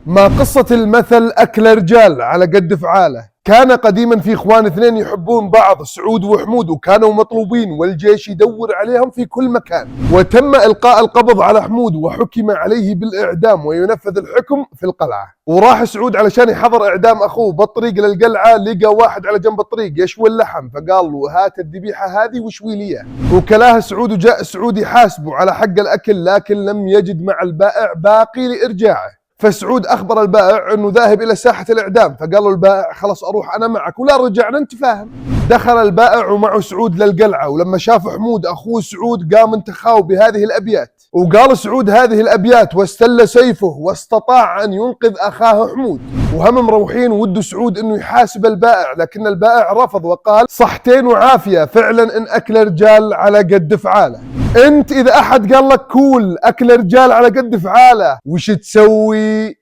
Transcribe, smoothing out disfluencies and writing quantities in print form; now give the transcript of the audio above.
ما قصة المثل أكل رجال على قد فعاله؟ كان قديما في اخوان اثنين يحبون بعض، سعود وحمود، وكانوا مطلوبين والجيش يدور عليهم في كل مكان. وتم إلقاء القبض على حمود وحكم عليه بالإعدام وينفذ الحكم في القلعة. وراح سعود علشان يحضر إعدام أخوه، بالطريق للقلعة لقى واحد على جنب الطريق يشوي اللحم، فقال له هات الذبيحة هذه وشوي لي. وكلاها سعود، وجاء سعود يحاسبه على حق الأكل، لكن لم يجد مع البائع باقي لإرجاعه. فسعود أخبر البائع أنه ذاهب إلى ساحة الإعدام، فقال له البائع خلاص أروح أنا معك ولا رجعنا، أنت فاهم. دخل البائع ومعه سعود للقلعة، ولما شاف حمود أخوه سعود قام انتخاه بهذه الأبيات، وقال سعود هذه الأبيات واستل سيفه واستطاع أن ينقذ أخاه حمود. وهم مروحين وده سعود أنه يحاسب البائع، لكن البائع رفض وقال صحتين وعافية، فعلا إن أكل رجال على قد فعاله. انت اذا احد قال لك كول اكل رجال على قد فعاله وش تسوي؟